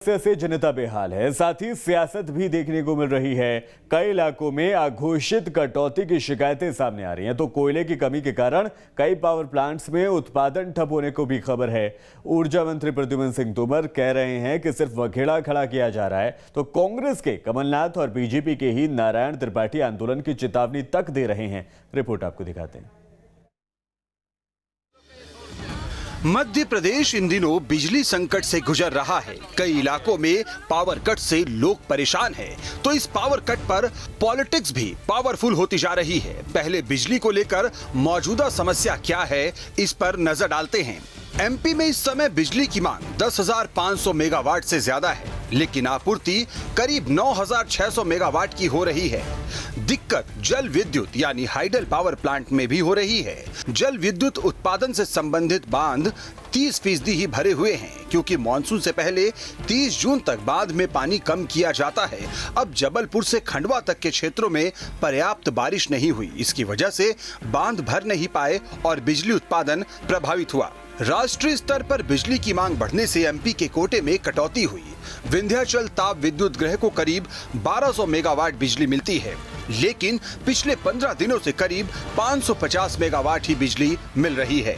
से जनता बेहाल है, साथ ही सियासत भी देखने को मिल रही है। कई इलाकों में अघोषित कटौती की शिकायतें सामने आ रही हैं, तो कोयले की कमी के कारण कई पावर प्लांट्स में उत्पादन ठप होने को भी खबर है। ऊर्जा मंत्री प्रद्युम्न सिंह तोमर कह रहे हैं कि सिर्फ वखेड़ा खड़ा किया जा रहा है, तो कांग्रेस के कमलनाथ और बीजेपी के ही नारायण त्रिपाठी आंदोलन की चेतावनी तक दे रहे हैं। रिपोर्ट आपको दिखाते हैं। मध्य प्रदेश इन दिनों बिजली संकट से गुजर रहा है। कई इलाकों में पावर कट से लोग परेशान हैं, तो इस पावर कट पर पॉलिटिक्स भी पावरफुल होती जा रही है। पहले बिजली को लेकर मौजूदा समस्या क्या है, इस पर नजर डालते हैं। एमपी में इस समय बिजली की मांग 10,500 मेगावाट से ज्यादा है, लेकिन आपूर्ति करीब 9,600 मेगावाट की हो रही है। दिक्कत जल विद्युत यानी हाइडल पावर प्लांट में भी हो रही है। जल विद्युत उत्पादन से संबंधित बांध 30% ही भरे हुए हैं, क्योंकि मानसून से पहले 30 जून तक बांध में पानी कम किया जाता है। अब जबलपुर से खंडवा तक के क्षेत्रों में पर्याप्त बारिश नहीं हुई, इसकी वजह से बांध भर नहीं पाए और बिजली उत्पादन प्रभावित हुआ। राष्ट्रीय स्तर पर बिजली की मांग बढ़ने से एमपी के कोटे में कटौती हुई। विंध्याचल ताप विद्युत गृह को करीब 1200 मेगावाट बिजली मिलती है, लेकिन पिछले 15 दिनों से करीब 550 मेगावाट ही बिजली मिल रही है।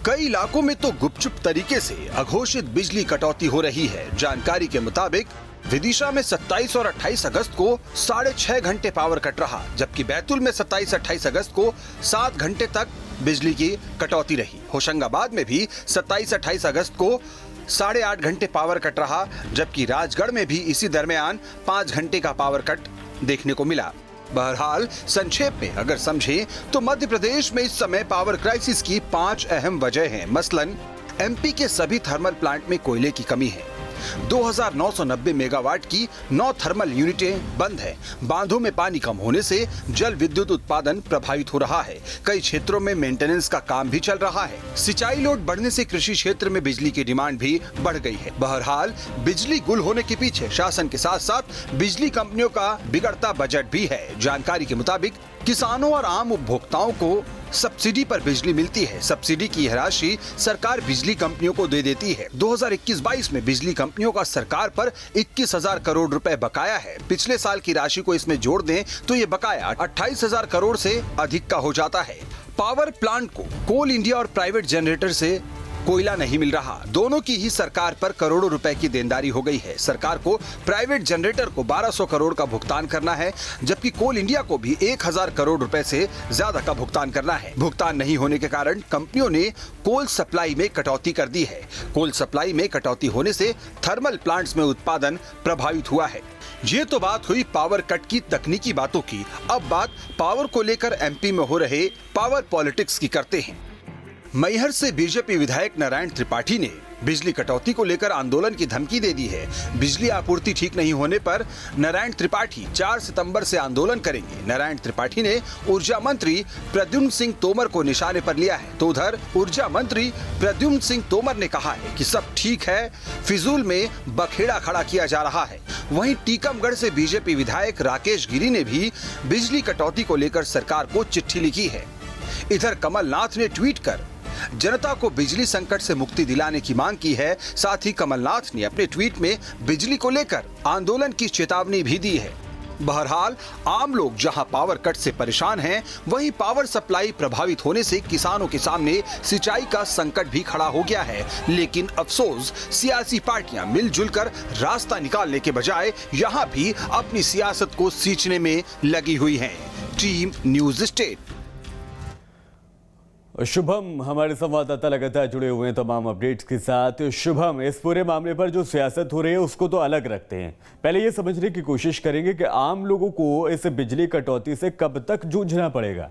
कई इलाकों में तो गुपचुप तरीके से अघोषित बिजली कटौती हो रही है। जानकारी के मुताबिक विदिशा में 27 और 28 अगस्त को 6.5 घंटे पावर कट रहा, जबकि बैतूल में 27-28 अगस्त को 7 घंटे तक बिजली की कटौती रही। होशंगाबाद में भी 27-28 अगस्त को 8.5 घंटे पावर कट रहा, जबकि राजगढ़ में भी इसी दरमियान 5 घंटे का पावर कट देखने को मिला। बहरहाल संक्षेप में अगर समझें तो मध्य प्रदेश में इस समय पावर क्राइसिस की 5 अहम वजह हैं। मसलन एमपी के सभी थर्मल प्लांट में कोयले की कमी है। 2,990 मेगावाट की 9 थर्मल यूनिटें बंद है। बांधों में पानी कम होने से जल विद्युत उत्पादन प्रभावित हो रहा है। कई क्षेत्रों में मेंटेनेंस का काम भी चल रहा है। सिंचाई लोड बढ़ने से कृषि क्षेत्र में बिजली की डिमांड भी बढ़ गई है। बहरहाल बिजली गुल होने के पीछे शासन के साथ साथ बिजली कंपनियों का बिगड़ता बजट भी है। जानकारी के मुताबिक किसानों और आम उपभोक्ताओं को सब्सिडी पर बिजली मिलती है। सब्सिडी की यह राशि सरकार बिजली कंपनियों को दे देती है। 2021-22 में बिजली कंपनियों का सरकार पर 21,000 करोड़ रुपए बकाया है। पिछले साल की राशि को इसमें जोड़ दें तो ये बकाया 28,000 करोड़ से अधिक का हो जाता है। पावर प्लांट को कोल इंडिया और प्राइवेट जनरेटर से कोयला नहीं मिल रहा। दोनों की ही सरकार पर करोड़ों रुपए की देनदारी हो गई है। सरकार को प्राइवेट जनरेटर को 1200 करोड़ का भुगतान करना है, जबकि कोल इंडिया को भी 1,000 करोड़ रुपए से ज्यादा का भुगतान करना है। भुगतान नहीं होने के कारण कंपनियों ने कोल सप्लाई में कटौती कर दी है। कोल सप्लाई में कटौती होने से थर्मल प्लांट्स में उत्पादन प्रभावित हुआ है। ये तो बात हुई पावर कट की तकनीकी बातों की। अब बात पावर को लेकर एमपी में हो रहे पावर पॉलिटिक्स की करते हैं। मैहर से बीजेपी विधायक नारायण त्रिपाठी ने बिजली कटौती को लेकर आंदोलन की धमकी दे दी है। बिजली आपूर्ति ठीक नहीं होने पर नारायण त्रिपाठी 4 सितंबर से आंदोलन करेंगे। नारायण त्रिपाठी ने ऊर्जा मंत्री प्रद्युम्न सिंह तोमर को निशाने पर लिया है, तो उधर ऊर्जा मंत्री प्रद्युम्न सिंह तोमर ने कहा है कि सब ठीक है, फिजूल में बखेड़ा खड़ा किया जा रहा है। वहीं टीकमगढ़ से बीजेपी विधायक राकेश गिरी ने भी बिजली कटौती को लेकर सरकार को चिट्ठी लिखी है। इधर कमलनाथ ने ट्वीट कर जनता को बिजली संकट से मुक्ति दिलाने की मांग की है। साथ ही कमलनाथ ने अपने ट्वीट में बिजली को लेकर आंदोलन की चेतावनी भी दी है। बहरहाल आम लोग जहां पावर कट से परेशान हैं, वहीं पावर सप्लाई प्रभावित होने से किसानों के सामने सिंचाई का संकट भी खड़ा हो गया है। लेकिन अफसोस सियासी पार्टियां मिलजुल कर रास्ता निकालने के बजाय यहां भी अपनी सियासत को सींचने में लगी हुई हैं। Team news state. शुभम हमारे संवाददाता लगातार जुड़े हुए हैं तमाम अपडेट्स के साथ। शुभम, इस पूरे मामले पर जो सियासत हो रही है उसको तो अलग रखते हैं, पहले ये समझने की कोशिश करेंगे कि आम लोगों को इस बिजली कटौती से कब तक जूझना पड़ेगा।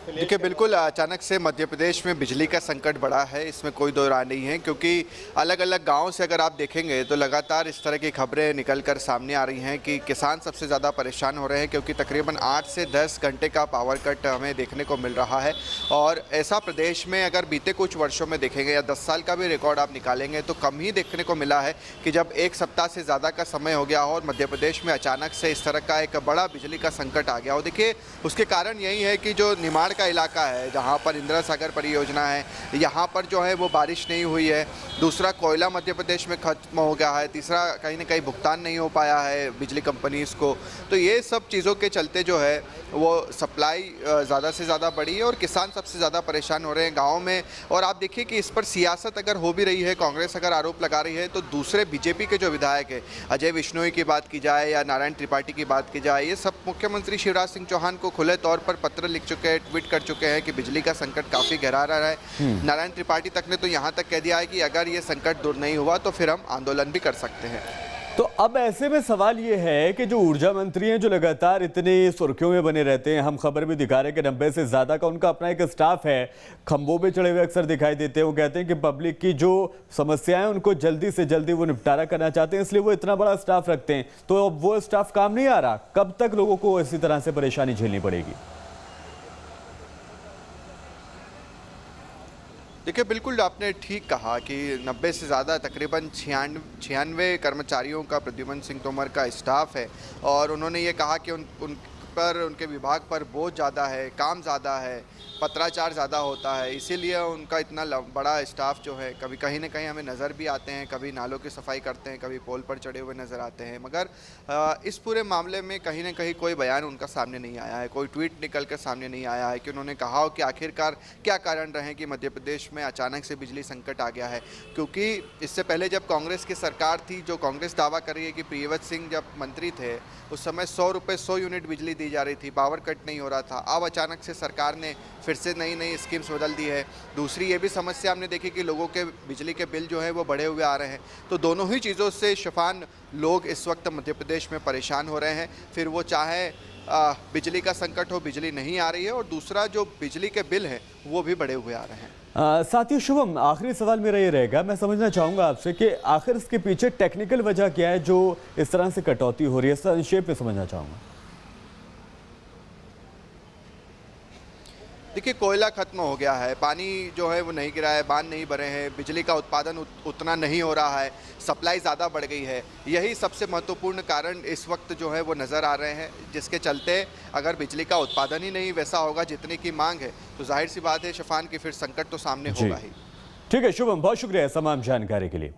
देखिए, बिल्कुल अचानक से मध्य प्रदेश में बिजली का संकट बढ़ा है, इसमें कोई दो राय नहीं है, क्योंकि अलग अलग गांवों से अगर आप देखेंगे तो लगातार इस तरह की खबरें निकलकर सामने आ रही हैं कि किसान सबसे ज़्यादा परेशान हो रहे हैं, क्योंकि तकरीबन 8 से 10 घंटे का पावर कट हमें देखने को मिल रहा है। और ऐसा प्रदेश में अगर बीते कुछ वर्षों में देखेंगे या 10 साल का भी रिकॉर्ड आप निकालेंगे तो कम ही देखने को मिला है कि जब एक सप्ताह से ज़्यादा का समय हो गया हो और मध्य प्रदेश में अचानक से इस तरह का एक बड़ा बिजली का संकट आ गया हो। देखिए, उसके कारण यही है कि जो निमाड़ का इलाका है जहाँ पर इंदिरा सागर परियोजना है, यहाँ पर जो है वो बारिश नहीं हुई है। दूसरा, कोयला मध्य प्रदेश में खत्म हो गया है। तीसरा, कहीं ना कहीं भुगतान नहीं हो पाया है बिजली कंपनीज़ को। तो ये सब चीज़ों के चलते जो है वो सप्लाई ज़्यादा से ज़्यादा बढ़ी है और किसान सबसे ज़्यादा परेशान हो रहे हैं गाँव में। और आप देखिए कि इस पर सियासत अगर हो भी रही है, कांग्रेस अगर आरोप लगा रही है, तो दूसरे बीजेपी के जो विधायक है, अजय विश्नोई की बात की जाए या नारायण त्रिपाठी की बात की जाए, ये सब मुख्यमंत्री शिवराज सिंह चौहान को खुले तौर पर पत्र लिख चुके हैं, ट्वीट कर चुके हैं कि बिजली का संकट काफ़ी गहरा रहा है। नारायण त्रिपाठी तक ने तो यहाँ तक कह दिया है कि अगर ये संकट दूर नहीं हुआ तो फिर हम आंदोलन भी कर सकते हैं। तो अब ऐसे में सवाल ये है कि जो ऊर्जा मंत्री हैं, जो लगातार इतनी सुर्खियों में बने रहते हैं, हम खबर भी दिखा रहे हैं कि 90 से ज्यादा का उनका अपना एक स्टाफ है, खंभों पे चढ़े हुए अक्सर दिखाई देते हैं। वो कहते हैं कि पब्लिक की जो समस्याएं हैं उनको जल्दी से जल्दी वो निपटारा करना चाहते हैं, इसलिए वो इतना बड़ा स्टाफ रखते हैं। तो अब वो स्टाफ काम नहीं आ रहा, कब तक लोगों को इसी तरह से परेशानी झेलनी पड़ेगी? देखिए, बिल्कुल आपने ठीक कहा कि 90 से ज़्यादा तकरीबन 96 कर्मचारियों का प्रद्युम्न सिंह तोमर का स्टाफ है। और उन्होंने ये कहा कि उन पर, उनके विभाग पर बोझ ज़्यादा है, काम ज़्यादा है, पत्राचार ज़्यादा होता है, इसीलिए उनका इतना बड़ा स्टाफ जो है कभी कहीं ना कहीं हमें नज़र भी आते हैं, कभी नालों की सफाई करते हैं, कभी पोल पर चढ़े हुए नज़र आते हैं। मगर इस पूरे मामले में कहीं ना कहीं कोई बयान उनका सामने नहीं आया है, कोई ट्वीट निकल कर सामने नहीं आया है कि उन्होंने कहा हो कि आखिरकार क्या कारण रहे कि मध्य प्रदेश में अचानक से बिजली संकट आ गया है। क्योंकि इससे पहले जब कांग्रेस की सरकार थी, जो कांग्रेस दावा कर रही है कि प्रियव्रत सिंह जब मंत्री थे उस समय 100 रुपये 100 यूनिट बिजली दी जा रही थी, पावर कट नहीं हो रहा था। अब अचानक से सरकार ने फिर से नई नई स्कीम्स बदल दी है। दूसरी ये भी समस्या हमने देखी कि लोगों के बिजली के बिल जो है वो बढ़े हुए आ रहे हैं। तो दोनों ही चीज़ों से शफान लोग इस वक्त मध्य प्रदेश में परेशान हो रहे हैं। फिर वो चाहे बिजली का संकट हो, बिजली नहीं आ रही है, और दूसरा जो बिजली के बिल हैं वो भी बढ़े हुए आ रहे हैं। साथियों, शुभम, आखिरी सवाल मेरा ये रहेगा, मैं समझना चाहूँगा आपसे कि आखिर इसके पीछे टेक्निकल वजह क्या है जो इस तरह से कटौती हो रही है, संक्षेप में समझना चाहूँगा। देखिए, कोयला खत्म हो गया है, पानी जो है वो नहीं गिरा है, बांध नहीं भरे हैं, बिजली का उत्पादन उतना नहीं हो रहा है, सप्लाई ज़्यादा बढ़ गई है। यही सबसे महत्वपूर्ण कारण इस वक्त जो है वो नज़र आ रहे हैं, जिसके चलते अगर बिजली का उत्पादन ही नहीं वैसा होगा जितने की मांग है, तो जाहिर सी बात है शफान की फिर संकट तो सामने होगा ही। ठीक है शुभम, बहुत शुक्रिया तमाम जानकारी के लिए।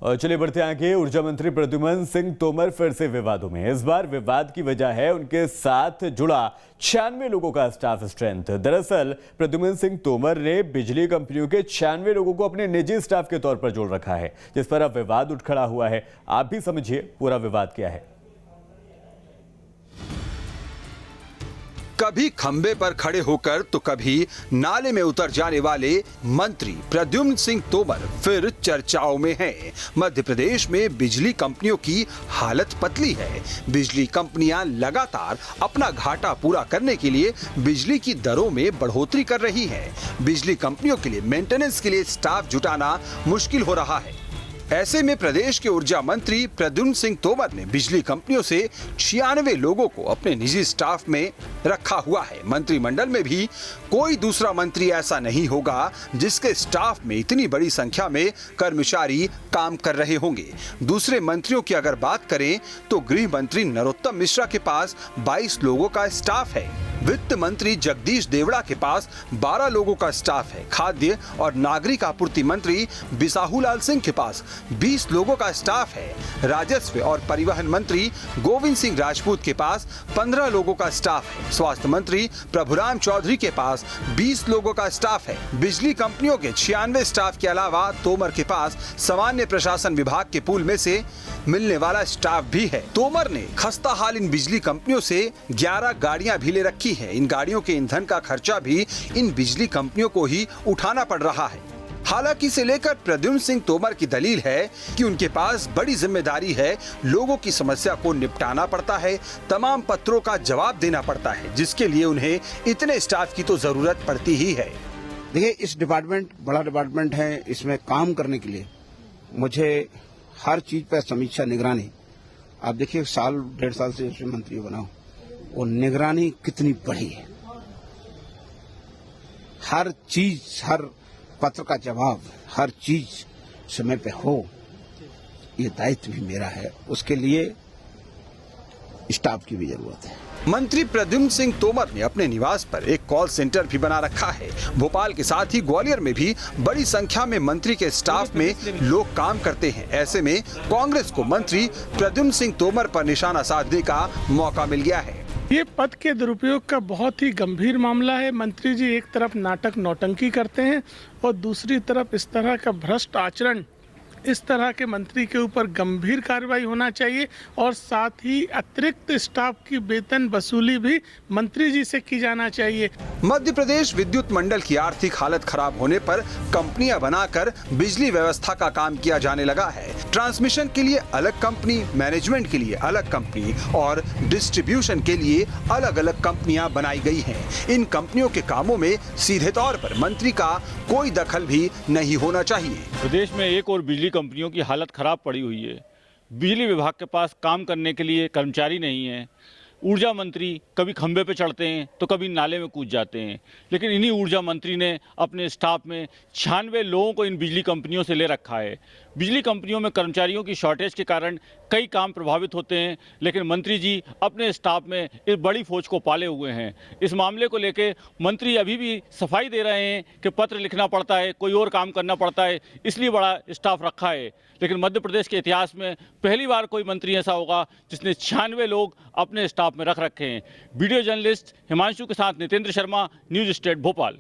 और चलिए बढ़ते आगे। ऊर्जा मंत्री प्रद्युम्न सिंह तोमर फिर से विवादों में। इस बार विवाद की वजह है उनके साथ जुड़ा 96 लोगों का स्टाफ स्ट्रेंथ। दरअसल प्रद्युम्न सिंह तोमर ने बिजली कंपनियों के 96 लोगों को अपने निजी स्टाफ के तौर पर जोड़ रखा है, जिस पर अब विवाद उठ खड़ा हुआ है। आप भी समझिए पूरा विवाद क्या है। कभी खंबे पर खड़े होकर तो कभी नाले में उतर जाने वाले मंत्री प्रद्युम्न सिंह तोमर फिर चर्चाओं में हैं। मध्य प्रदेश में बिजली कंपनियों की हालत पतली है। बिजली कंपनियां लगातार अपना घाटा पूरा करने के लिए बिजली की दरों में बढ़ोतरी कर रही हैं। बिजली कंपनियों के लिए मेंटेनेंस के लिए स्टाफ जुटाना मुश्किल हो रहा है। ऐसे में प्रदेश के ऊर्जा मंत्री प्रद्युम्न सिंह तोमर ने बिजली कंपनियों से 96 लोगों को अपने निजी स्टाफ में रखा हुआ है। मंत्रिमंडल में भी कोई दूसरा मंत्री ऐसा नहीं होगा जिसके स्टाफ में इतनी बड़ी संख्या में कर्मचारी काम कर रहे होंगे। दूसरे मंत्रियों की अगर बात करें तो गृह मंत्री नरोत्तम मिश्रा के पास 22 लोगों का स्टाफ है। वित्त मंत्री जगदीश देवड़ा के पास 12 लोगों का स्टाफ है। खाद्य और नागरिक आपूर्ति मंत्री बिसाहूलाल सिंह के पास 20 लोगों का स्टाफ है। राजस्व और परिवहन मंत्री गोविंद सिंह राजपूत के पास 15 लोगों का स्टाफ है। स्वास्थ्य मंत्री प्रभुराम चौधरी के पास 20 लोगों का स्टाफ है। बिजली कंपनियों के 96 स्टाफ के अलावा तोमर के पास सामान्य प्रशासन विभाग के पूल में से मिलने वाला स्टाफ भी है। तोमर ने खस्ता हाल इन बिजली कंपनियों से 11 गाड़ियां भी ले रखी हैं। इन गाड़ियों के ईंधन का खर्चा भी इन बिजली कंपनियों को ही उठाना पड़ रहा है। हालांकि इसे लेकर प्रद्युम्न सिंह तोमर की दलील है कि उनके पास बड़ी जिम्मेदारी है, लोगों की समस्या को निपटाना पड़ता है, तमाम पत्रों का जवाब देना पड़ता है, जिसके लिए उन्हें इतने स्टाफ की तो जरूरत पड़ती ही है। देखिए, इस डिपार्टमेंट बड़ा डिपार्टमेंट है, इसमें काम करने के लिए मुझे हर चीज पर समीक्षा निगरानी, आप देखिए 1.5 साल से इसमें मंत्री बना हूं, वो निगरानी कितनी बड़ी है। हर चीज, हर पत्र का जवाब, हर चीज समय पे हो, ये दायित्व भी मेरा है। उसके लिए स्टाफ की भी जरूरत है। मंत्री प्रद्युम्न सिंह तोमर ने अपने निवास पर एक कॉल सेंटर भी बना रखा है। भोपाल के साथ ही ग्वालियर में भी बड़ी संख्या में मंत्री के स्टाफ में लोग काम करते हैं। ऐसे में कांग्रेस को मंत्री प्रद्युम्न सिंह तोमर पर निशाना साधने का मौका मिल गया है। ये पद के दुरुपयोग का बहुत ही गंभीर मामला है। मंत्री जी एक तरफ नाटक नौटंकी करते हैं और दूसरी तरफ इस तरह का भ्रष्ट आचरण, इस तरह के मंत्री के ऊपर गंभीर कार्रवाई होना चाहिए और साथ ही अतिरिक्त स्टाफ की वेतन वसूली भी मंत्री जी से की जाना चाहिए। मध्य प्रदेश विद्युत मंडल की आर्थिक हालत खराब होने पर कंपनियां बनाकर बिजली व्यवस्था का काम किया जाने लगा है। ट्रांसमिशन के लिए अलग कंपनी, मैनेजमेंट के लिए अलग कंपनी और डिस्ट्रीब्यूशन के लिए अलग अलग कंपनियां बनाई गई हैं। इन कंपनियों के कामों में सीधे तौर पर मंत्री का कोई दखल भी नहीं होना चाहिए। प्रदेश में एक और बिजली कंपनियों की हालत खराब पड़ी हुई है। बिजली विभाग के पास काम करने के लिए कर्मचारी नहीं है। ऊर्जा मंत्री कभी खंबे पे चढ़ते हैं तो कभी नाले में कूद जाते हैं। लेकिन इन्हीं ऊर्जा मंत्री ने अपने स्टाफ में 96 लोगों को इन बिजली कंपनियों से ले रखा है। बिजली कंपनियों में कर्मचारियों की शॉर्टेज के कारण कई काम प्रभावित होते हैं, लेकिन मंत्री जी अपने स्टाफ में इस बड़ी फौज को पाले हुए हैं। इस मामले को लेकर मंत्री अभी भी सफाई दे रहे हैं कि पत्र लिखना पड़ता है, कोई और काम करना पड़ता है, इसलिए बड़ा स्टाफ रखा है। लेकिन मध्य प्रदेश के इतिहास में पहली बार कोई मंत्री ऐसा होगा जिसने 96 लोग अपने स्टाफ में रख रखे हैं। वीडियो जर्नलिस्ट हिमांशु के साथ नितेंद्र शर्मा, न्यूज स्टेट भोपाल।